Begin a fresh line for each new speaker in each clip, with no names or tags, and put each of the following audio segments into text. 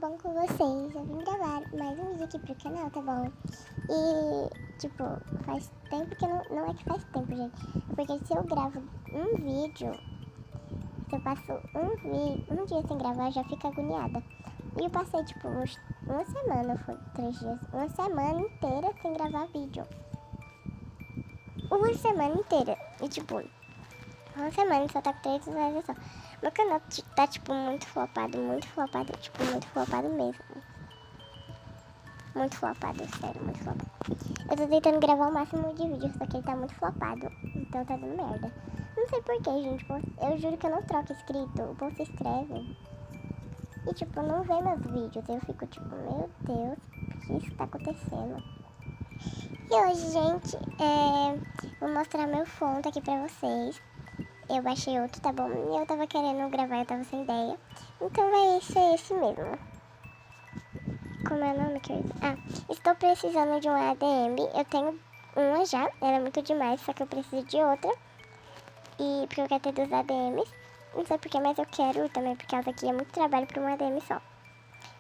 bom com vocês? Eu vim gravar mais um vídeo aqui pro canal, tá bom? E, tipo, faz tempo que não é que faz tempo, gente. É porque se eu gravo um vídeo, se eu passo um dia sem gravar, eu já fico agoniada. E eu passei, tipo, uma semana, foi 3 dias, uma semana inteira sem gravar vídeo. Uma semana inteira. E, tipo, uma semana só tá com 3 visualizações. Meu canal tá, tipo, muito flopado, tipo, muito flopado mesmo. Muito flopado, sério, muito flopado. Eu tô tentando gravar o máximo de vídeos, só que ele tá muito flopado, então tá dando merda. Não sei porquê, gente, eu juro que eu não troco inscrito, o povo se inscreve. E, tipo, não vê meus vídeos, eu fico, tipo, meu Deus, o que isso tá acontecendo? E hoje, gente, vou mostrar meu fonte aqui pra vocês. Eu baixei outro, tá bom? E eu tava querendo gravar, eu tava sem ideia. Então vai ser esse mesmo. Como é o nome que eu... estou precisando de um ADM. Eu tenho uma já, ela é muito demais, só que eu preciso de outra. E porque eu quero ter 2 ADMs. Não sei porquê, mas eu quero também, porque essa aqui é muito trabalho para um ADM só.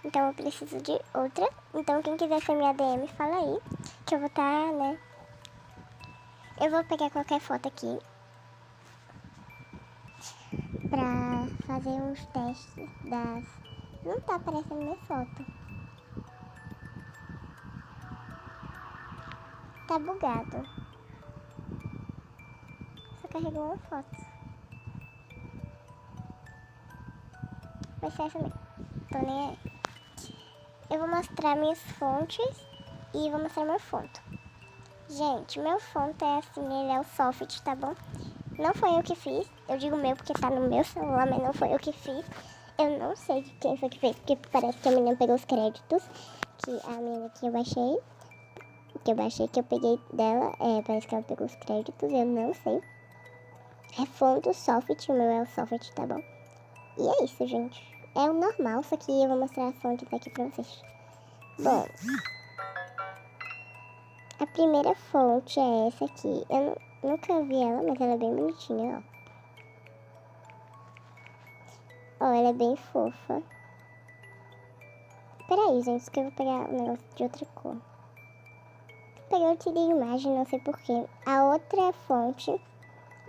Então eu preciso de outra. Então quem quiser ser minha ADM, fala aí. Que eu vou estar, né? Eu vou pegar qualquer foto aqui pra fazer uns testes das... Não tá aparecendo minha foto. Tá bugado. Só carregou uma foto. Vai ser essa mesmo. Tô nem aí. Eu vou mostrar minhas fontes e vou mostrar meu fonto. Gente, meu fonto é assim, ele é o soft, tá bom? Não foi eu que fiz. Eu digo meu porque tá no meu celular, mas não foi eu que fiz. Eu não sei de quem foi que fez, porque parece que a menina pegou os créditos. Que a menina que eu baixei, que eu peguei dela, parece que ela pegou os créditos, eu não sei. É fonto soft, o meu é o soft, tá bom? E é isso, gente. É o normal, só que eu vou mostrar as fontes aqui pra vocês. Bom, a primeira fonte é essa aqui. Eu nunca vi ela, mas ela é bem bonitinha, ó. Ó, ela é bem fofa. Peraí, gente, que eu vou pegar um negócio de outra cor. Peguei outra imagem, não sei porquê. A outra fonte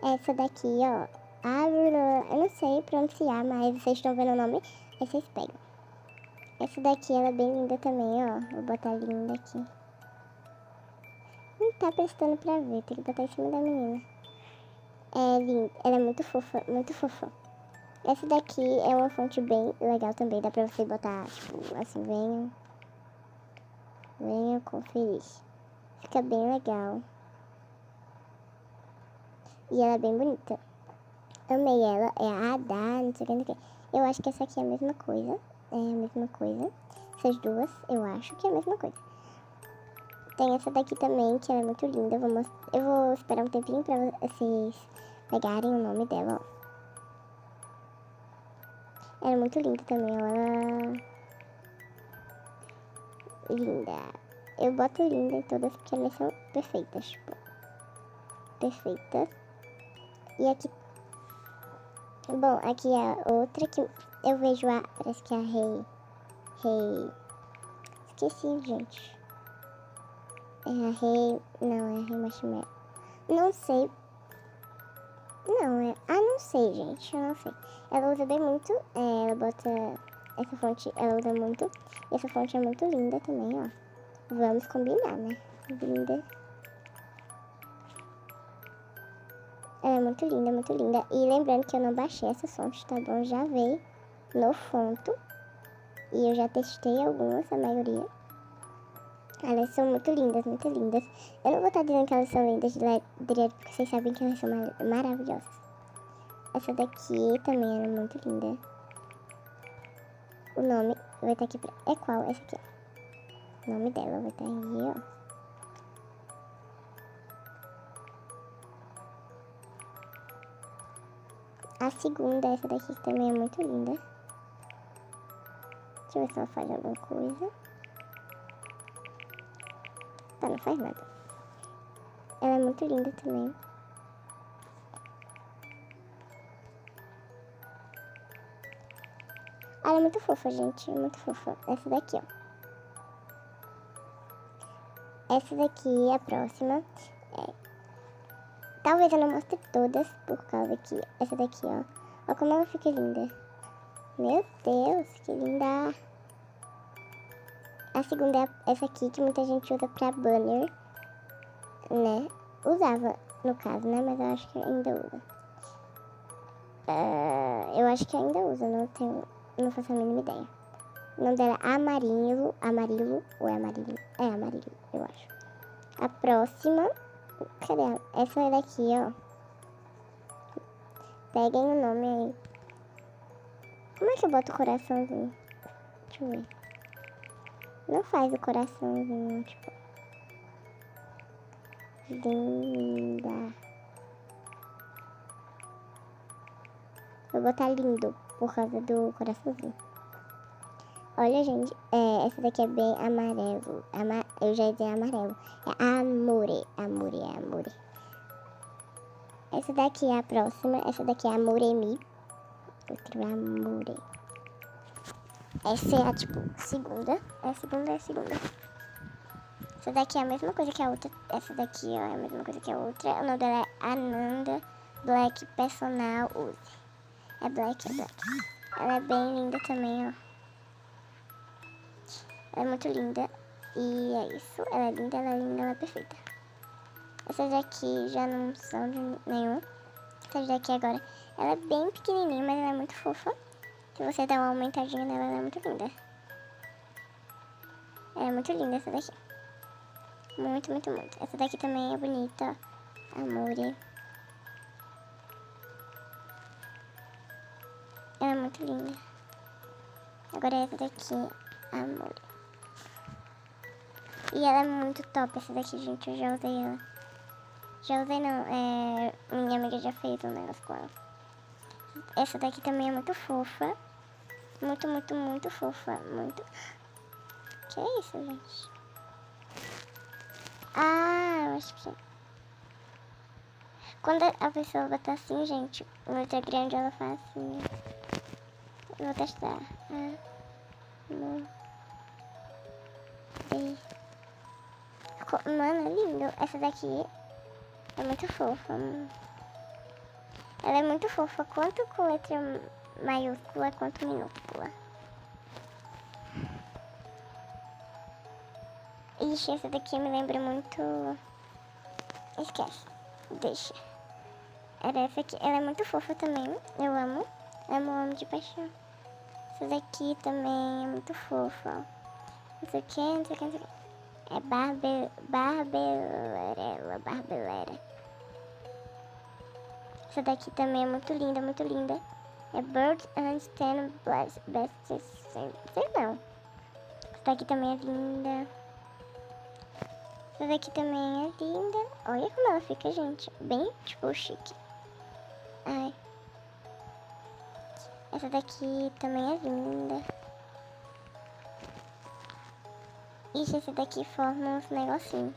é essa daqui, ó. Eu não sei pronunciar, mas vocês estão vendo o nome, aí vocês pegam. Essa daqui, ela é bem linda também, ó. Vou botar linda aqui. Não tá prestando pra ver, tem que botar em cima da menina. É linda, ela é muito fofa, muito fofa. Essa daqui é uma fonte bem legal também, dá pra você botar, tipo, assim, venha conferir. Fica bem legal. E ela é bem bonita. Amei ela, é a Ada, não sei o que. Eu acho que essa aqui é a mesma coisa, Essas duas, eu acho que é a mesma coisa. Tem essa daqui também, que ela é muito linda. Eu vou esperar um tempinho pra vocês pegarem o nome dela, ó. Ela é muito linda também, ó. Linda. Eu boto linda em todas porque elas são perfeitas, tipo. Perfeitas. E aqui... Bom, aqui é a outra que eu vejo parece que é a Rei... Esqueci, gente. É a Rei... Não, é a Rei Marshmallow. Não sei. Não, não sei, gente. Eu não sei. Ela usa bem muito. Ela bota... Essa fonte, ela usa muito. E essa fonte é muito linda também, ó. Vamos combinar, né? Linda. Ela é muito linda, muito linda. E lembrando que eu não baixei essa fonte, tá bom? Já veio no fonto. E eu já testei algumas, a maioria. Elas são muito lindas, muito lindas. Eu não vou estar dizendo que elas são lindas direto, porque vocês sabem que elas são maravilhosas. Essa daqui também era muito linda. O nome vai estar aqui é qual? Essa aqui, ó. O nome dela vai estar aí, ó. A segunda, essa daqui também é muito linda. Deixa eu ver se ela faz alguma coisa. Tá, não faz nada. Ela é muito linda também. Ela é muito fofa, gente. Muito fofa. Essa daqui, ó. Essa daqui é a próxima. Talvez eu não mostre todas, por causa que essa daqui, ó. Olha como ela fica linda. Meu Deus, que linda. A segunda é essa aqui, que muita gente usa pra banner, né? Usava, no caso, né? Mas eu acho que ainda usa. Eu acho que ainda usa, não faço a mínima ideia. O nome dela é Amarilo ou é Amarillo? É Amarillo, eu acho. A próxima, cadê ela? Essa daqui, ó. Peguem o nome aí. Como é que eu boto o coraçãozinho? Deixa eu ver. Não faz o coraçãozinho, tipo. Linda. Vou botar lindo por causa do coraçãozinho. Olha, gente, essa daqui é bem amarelo. Eu já ia dizer amarelo. É amore. Essa daqui é a próxima. Essa daqui é amoremi. Vou escrever amore. Essa é a, tipo, segunda. É a segunda. Essa daqui é a mesma coisa que a outra. Essa daqui, ó, é a mesma coisa que a outra. O nome dela é Ananda Black Personal Use. É black. Ela é bem linda também, ó. Ela é muito linda. E é isso. Ela é linda, ela é perfeita. Essas daqui já não são de nenhum. Essa daqui agora, ela é bem pequenininha, mas ela é muito fofa. Se você der uma aumentadinha nela, ela é muito linda. Ela é muito linda essa daqui. Muito. Essa daqui também é bonita, ó. Amore. Ela é muito linda. Agora essa daqui, Amore. E ela é muito top, essa daqui, gente. Eu já usei ela. Já usei não, minha amiga já fez um negócio com ela. Essa daqui também é muito fofa. Muito fofa. Muito. Que é isso, gente? Ah, eu acho que... Quando a pessoa bota assim, gente, letra grande, ela faz assim. Eu vou testar. Mano, é lindo. Essa daqui é muito fofa. Ela é muito fofa, quanto com letra maiúscula quanto minúscula. Ixi, essa daqui me lembra muito... Esquece. Deixa. Era essa aqui. Ela é muito fofa também. Eu amo. Amo de paixão. Essa daqui também é muito fofa. Não sei o que. É Barbelera. Essa daqui também é muito linda. É Bird and Stan Best. Sei não. Essa daqui também é linda. Essa daqui também é linda. Olha como ela fica, gente. Bem, tipo, chique. Ai. Essa daqui também é linda. Ixi, esse daqui forma uns negocinhos.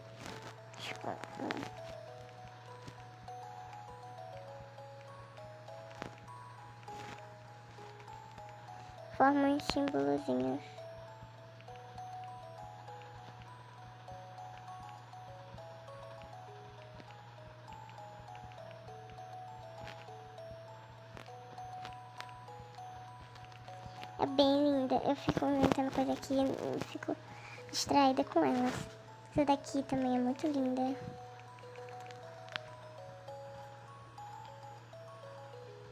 Forma uns símbolozinhos. É bem linda. Eu fico inventando coisa aqui e fico distraída com elas. Essa daqui também é muito linda.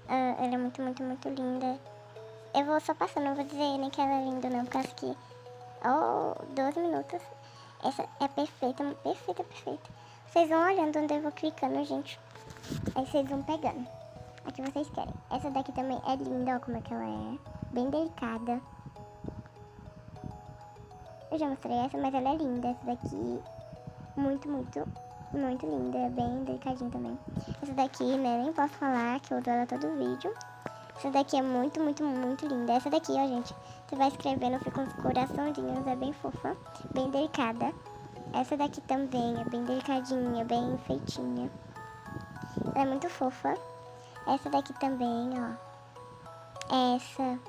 Ela é muito linda. Eu vou só passando, não vou dizer nem que ela é linda não, por causa que... 12 minutos. Essa é perfeita. Vocês vão olhando onde eu vou clicando, gente. Aí vocês vão pegando a que vocês querem. Essa daqui também é linda, ó como é que ela é. Bem delicada. Eu já mostrei essa, mas ela é linda. Essa daqui, muito linda. É bem delicadinha também. Essa daqui, né, nem posso falar, que eu uso ela todo vídeo. Essa daqui é muito linda. Essa daqui, ó, gente, você vai escrevendo, fica uns coraçãozinhos, é bem fofa, bem delicada. Essa daqui também é bem delicadinha, bem feitinha. Ela é muito fofa. Essa daqui também, ó. Essa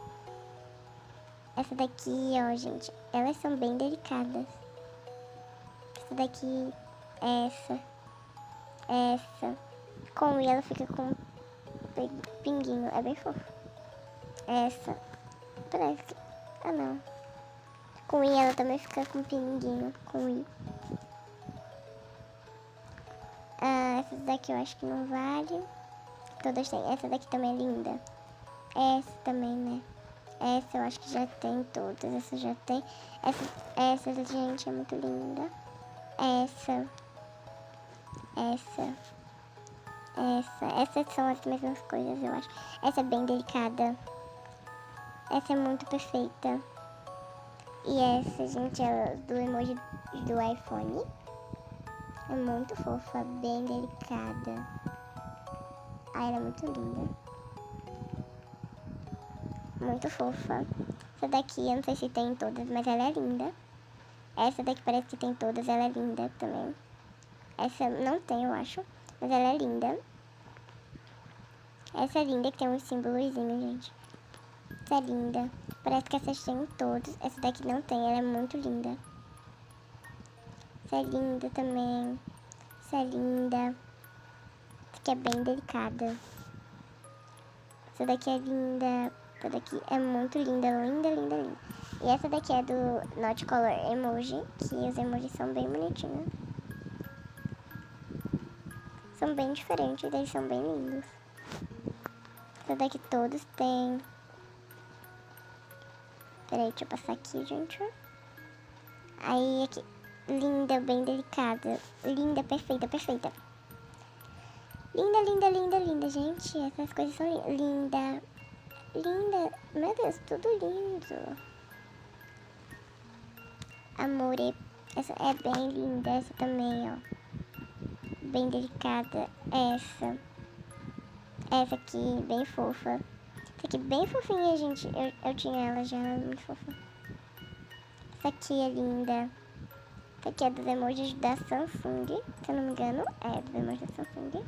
Essa daqui, ó, gente, elas são bem delicadas. Essa daqui, essa. Com I ela fica com pinguinho, é bem fofo. Essa, parece que... Ah, não. Com I ela também fica com pinguinho, com I. Essas daqui eu acho que não vale. Todas têm. Essa daqui também é linda. Essa também, né? Essa eu acho que já tem todas. Essa já tem. Essa gente, é muito linda. Essas são as mesmas coisas, eu acho. Essa é bem delicada. Essa é muito perfeita. E essa, gente, é do emoji do iPhone. É muito fofa, bem delicada. Ela é muito linda. Muito fofa. Essa daqui, eu não sei se tem em todas, mas ela é linda. Essa daqui parece que tem todas, ela é linda também. Essa não tem, eu acho, mas ela é linda. Essa é linda, que tem um símbolozinho, gente. Essa é linda. Parece que essas tem em todos. Essa daqui não tem, ela é muito linda. Essa é linda também. Essa é linda. Essa aqui é bem delicada. Essa daqui é linda. Essa daqui é muito linda, linda, linda, linda. E essa daqui é do Not Color Emoji, que os emojis são bem bonitinhos. São bem diferentes, eles são bem lindos. Essa daqui todos têm. Peraí, deixa eu passar aqui, gente. Aí aqui, linda, bem delicada. Linda, perfeita, perfeita. Linda, linda, linda, linda, gente. Essas coisas são linda. Linda. Meu Deus, tudo lindo. Amore. Essa é bem linda. Essa também, ó. Bem delicada. Essa aqui, bem fofa. Essa aqui, bem fofinha, gente. Eu tinha ela já, ela é muito fofa. Essa aqui é linda. Essa aqui é dos emojis da Samsung. Se eu não me engano, é dos emojis da Samsung.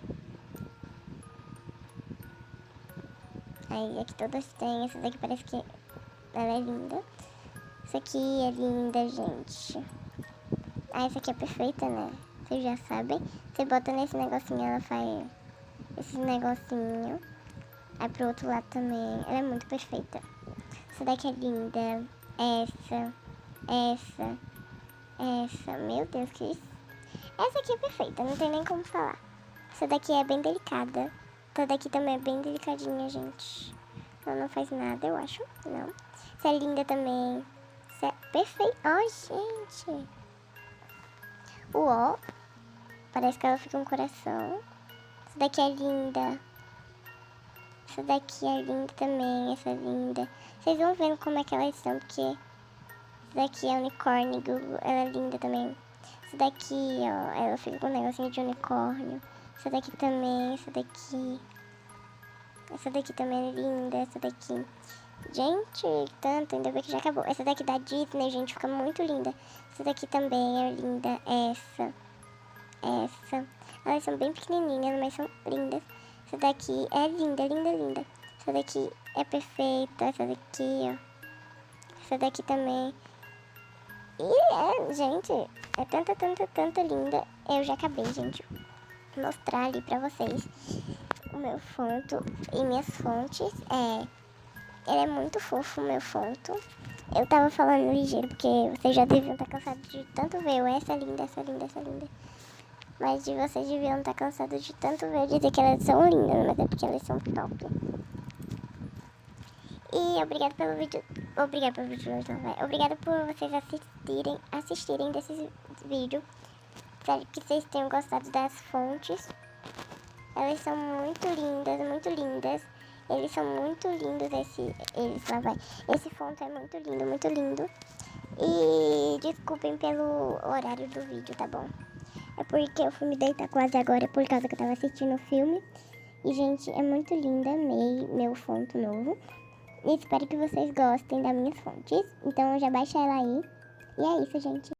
Aí aqui todas têm. Essa daqui parece que ela é linda. Essa aqui é linda, gente. Essa aqui é perfeita, né? Vocês já sabem. Você bota nesse negocinho, ela faz esse negocinho. Aí pro outro lado também. Ela é muito perfeita. Essa daqui é linda. Essa. Meu Deus, que isso. Essa aqui é perfeita, não tem nem como falar. Essa daqui é bem delicada. Essa daqui também é bem delicadinha, gente. Ela não faz nada, eu acho. Não. Essa é linda também. Essa é perfeita. Ai, gente. Uó. Parece que ela fica um coração. Essa daqui é linda. Essa daqui é linda também. Essa é linda. Vocês vão vendo como é que elas são, porque essa daqui é unicórnio. Ela é linda também. Essa daqui, ó, ela fica com um negocinho de unicórnio. Essa daqui também, essa daqui. Essa daqui também é linda, essa daqui. Gente, tanto, ainda bem que já acabou. Essa daqui da Disney, gente, fica muito linda. Essa daqui também é linda. Essa. Elas são bem pequenininhas, mas são lindas. Essa daqui é linda, linda, linda. Essa daqui é perfeita. Essa daqui, ó. Essa daqui também. E gente, é tanta linda. Eu já acabei, gente. Vou mostrar ali pra vocês o meu fonto e minhas fontes. Ele é muito fofo, o meu fonto. Eu tava falando ligeiro porque vocês já deviam estar cansados de tanto ver eu, essa linda, essa linda, essa linda. Mas de vocês deviam estar cansados de tanto ver eu dizer que elas são lindas, mas é porque elas são top. E obrigado pelo vídeo. Obrigado pelo vídeo hoje, não vai. Obrigado por vocês assistirem desses vídeos. Espero que vocês tenham gostado das fontes. Elas são muito lindas, muito lindas. Eles são muito lindos, esse fonte é muito lindo, muito lindo. E desculpem pelo horário do vídeo, tá bom? É porque eu fui me deitar quase agora, por causa que eu tava assistindo o filme. E, gente, é muito linda, amei meu fonte novo. E espero que vocês gostem das minhas fontes. Então, já baixa ela aí. E é isso, gente.